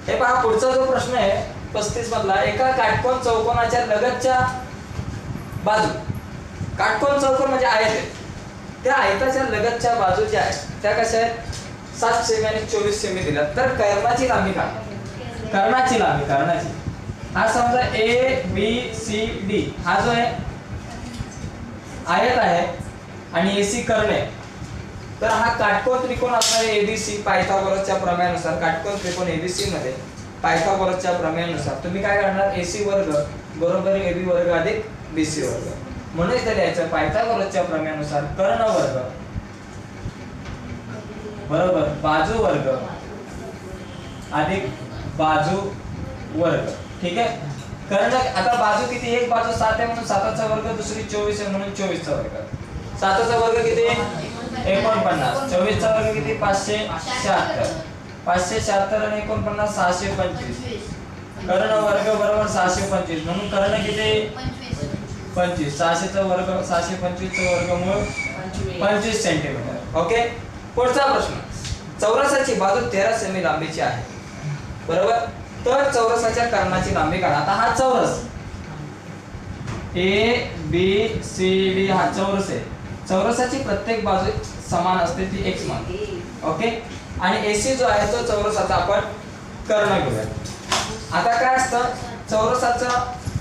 हे पहा पुढचा जो प्रश्न आहे 35 मधला, एका काटकोन चौकोनाच्या लगतच्या बाजू, काटकोन चौकोन म्हणजे आयत आहे, त्या आयताच्या लगतच्या बाजू ज्या आहेत त्या कशा आहेत, 7 सेमी आणि 24 सेमी दिल्यात. तर कर्णाची लांबी काढा. कर्णाची लांबी, कर्णाची हा समजा ए बी सी डी हा जो आहे आयत आहे आणि एसी कर्ण आहे. तर हा काटकोन त्रिकोण असणार आहे एबीसी पायथागोरसच्या प्रमेयानुसार. काटकोन त्रिकोण एबीसी मध्ये पायथागोरसच्या प्रमेयानुसार तुम्ही काय करणार, एसी वर्ग बरोबर एबी वर्ग अधिक बीसी वर्ग. म्हणून इथे लिहायचं पायथागोरसच्या प्रमेयानुसार कर्ण वर्ग बरोबर बाजू वर्ग अधिक बाजू वर्ग. ठीक आहे. कर्ण आता बाजू किती, एक बाजू 7 आहे म्हणून 7चा वर्ग, दुसरी 24 आहे म्हणून 24चा वर्ग. 7चा वर्ग किती 49, 24चा वर्ग किती 576, 576 आणि 49 625. कर्ण वर्ग बरोबर 625 म्हणून कर्ण किती 25. 600चा वर्ग 625चा वर्गमूळ 25 सेंटीमीटर. ओके. पुढचा प्रश्न, चौरसाची बाजू 13 सेमी लांबीची आहे बरोबर. तर चौरसाच्या कर्णाची लांबी काढा. आता हा चौरस ए बी सी डी हा चौरस आहे. चौरसाची प्रत्येक बाजू समान असते ती एक समान. ओके. आणि एसी जो आहे तो चौरसाचा आपण कर्ण घेऊया. आता काय असतं, चौरसाचा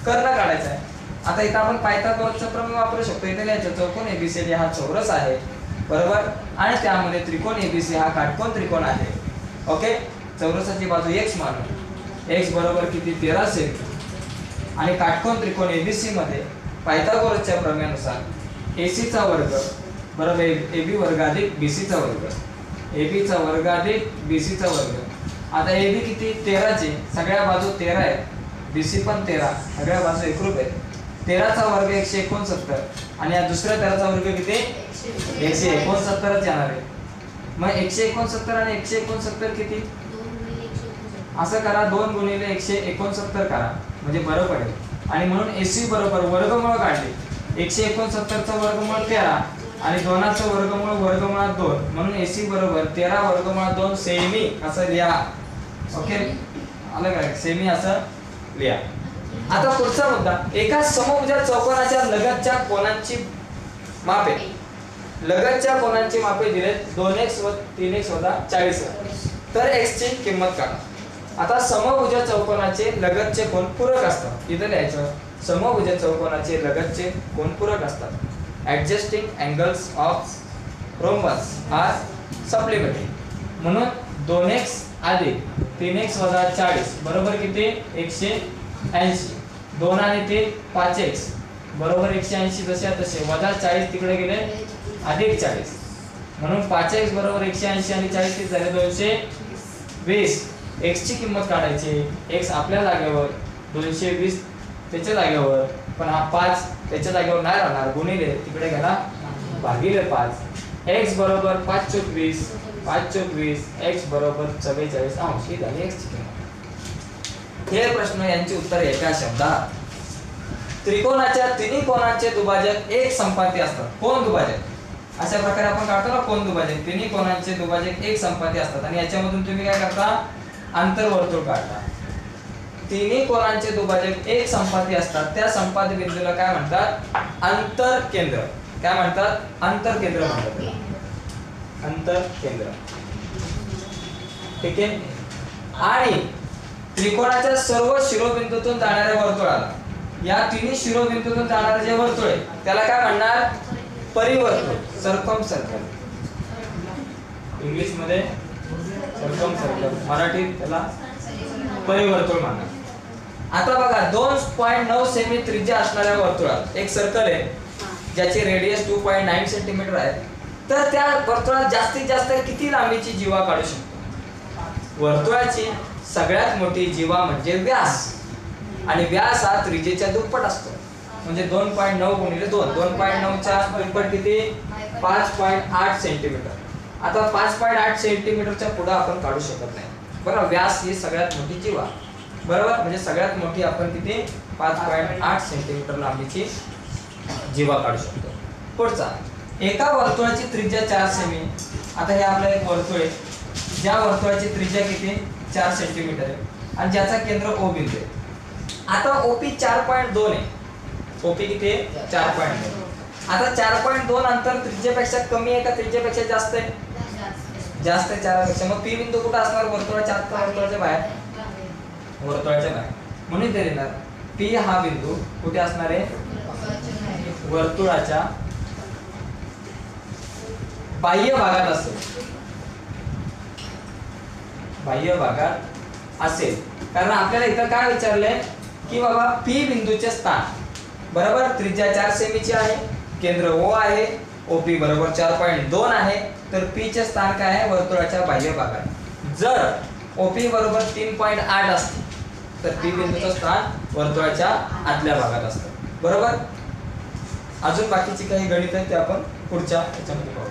कर्ण काढायचा आहे. आता इथं आपण पायथागोरसचा प्रमेय वापरू शकतो. इथे लिहायचं चौकोन एबीसीडी हा चौरस आहे बरोबर आणि त्यामध्ये त्रिकोण एबीसी हा काटकोन त्रिकोण आहे. ओके. चौरसाची बाजू x मानू, x बरोबर किती 13 सेमी आणि काटकोन त्रिकोण एबीसी मध्ये पायथागोरसच्या प्रमेयानुसार एसी चा वर्ग बरोबर एबी वर्ग अधिक बीसी चा वर्ग, एबी चा वर्ग अधिक बीसी चा वर्ग. आता एबी किती 13 चे, सगळ्या बाजू 13 आहेत, बीसी पण 13, सगळ्या बाजू एकरूप आहेत. 13 चा वर्ग 169 आणि या दुसऱ्या 13 चा वर्ग किती 169च येणार आहे. मग 169 आणि 169 किती, असं करा 2 गुणिले 169 करा म्हणजे बरं पडेल. आणि म्हणून एसी बरोबर वर्गमूळ काढले, 169चा वर्गमूळ 13 आणि 2चा वर्गमूळ वर्गमुळात 2 म्हणून एसी बरोबर 13 वर्गमुळात 2 सेमी असं लिहा. ओके. आलं का, सेमी असं लिहा. आता पुढचा मुद्दा, एका समभुज चौकोनाच्या लगतच्या कोनांची मापे, लगतच्या कोनांची मापे दिलेत 2x व 3x + 40. तर x ची किंमत काढा. आता समभुज चौकोनाचे लगतचे कोन पूरक असतात. इथे लिहायचं समभुज चौकोनाचे लगतचे कोन पूरक असतात. Adjacent angles of rhombus are supplementary. म्हणून 2x अधिक 3x + 40 बरोबर किती 180. 2 आणि 3 5x बरोबर 180 जसे तसे वजा 40 तिकडे गेले अधिक 40 म्हणून 5x बरोबर 180 आणि 40 किती झाले 220. x ची किंमत काढायची. x आपल्या जागेवर 220 त्याच्या जागेवर, पण हा 5 त्याच्या जागेवर नाही राहणार, गुणिले तिकडे गेला भागिले 5. x बरोबर 5 चोक 20, 5 चोक 20, x बरोबर 44 अंश. ही झाली x ची किंमत. हे प्रश्न यांची उत्तर एका शब्दात. त्रिकोणाच्या तिन्ही कोनांचे दुभाजक एक संपाती असतात. कोन दुभाजक अशा प्रकारे आपण काढतो ना, कोन दुभाजक. तिन्ही कोनांचे दुभाजक एक संपाती असतात आणि याच्यामधून तुम्ही काय करता, अंतर्वर्तुळ काढता. तिन्ही कोनांचे दुभाजक एक संपाती असतात. त्या संपाती बिंदूला काय म्हणतात, अंतरकेंद्र. काय म्हणतात, अंतरकेंद्र म्हणतात. अंतरकेंद्र. ठीक आहे. आणि त्रिकोणाच्या सर्व शिरोबिंदूतून जाणाऱ्या वर्तुळाला, या तिन्ही शिरोबिंदूतून जाणारे जे वर्तुळ आहे त्याला काय म्हणणार, परिवर्तुळ. सर्कमसर्कल. इंग्लिश मध्ये सर्कमसर्कल, मराठीत त्याला परिवर्तुळ म्हणतात. आता बघा 2.9 सेमी त्रिज्या असणाऱ्या वर्तुळात एक सर्कल आहे ज्याची रेडियस 2.9 सेंटीमीटर आहे. तर त्या वर्तुळात जास्तीत जास्त किती लांबीची जीवा काढू शकतो. वर्तुळाची सगळ्यात मोठी जीवा म्हणजे व्यास आणि व्यास हा त्रिज्येच्या दुप्पट असतो. म्हणजे 2.9 गुणिले 2, 2.9 च्या दुप्पट किती 5.8 सेंटीमीटर. आता 5.8 सेंटीमीटरच्या पुढे आपण काढू शकत नाही बरोबर. व्यास ही सगळ्यात मोठी जीवा बरोबर, म्हणजे सगळ्यात मोठी आपण किती 5.8 सेंटीमीटर लांबीची जीवा काढू शकतो. पुढचा, एका वर्तुळाची त्रिज्या 4 सेमी. आता हे आपलं एक वर्तुळ आहे ज्या वर्तुळाची त्रिज्या किती 4 सेंटीमीटर आहे आणि ज्याचा केंद्र ओ बिंदू आहे. आता ओपी 4.2 आहे. ओपी किती आहे? 4.2. आता 4.2 अंतर त्रिज्येपेक्षा कमी आहे का त्रिज्येपेक्षा जास्त आहे? जास्त आहे 4 पेक्षा. मग पी बिंदू कुठे असणार? वर्तुळाच्या आत का वर्तुळाच्या बाहेर? वर्तुळाच्या बाहेर. म्हणून ते देणार पी हा बिंदू कुठे असणार आहे? वर्तुळाच्या बाह्य भागात असेल. बाह्य भागात असेल. कारण आपल्याला इथं काय विचारलंय की बाबा पी बिंदूचे स्थान बरोबर त्रिज्या 4 सेमीची आहे, केंद्र ओ आहे, ओपी बरोबर 4.2 आहे, तर पी चे स्थान काय आहे? वर्तुळाच्या बाह्य भागात. जर ओपी बरोबर 3.8 असते तर पी बिंदूचं स्थान वर्तुळाच्या आतल्या भागात असतं. बरोबर. अजून बाकीची काही गणित आहेत ते आपण पुढच्या याच्यामध्ये पाहू.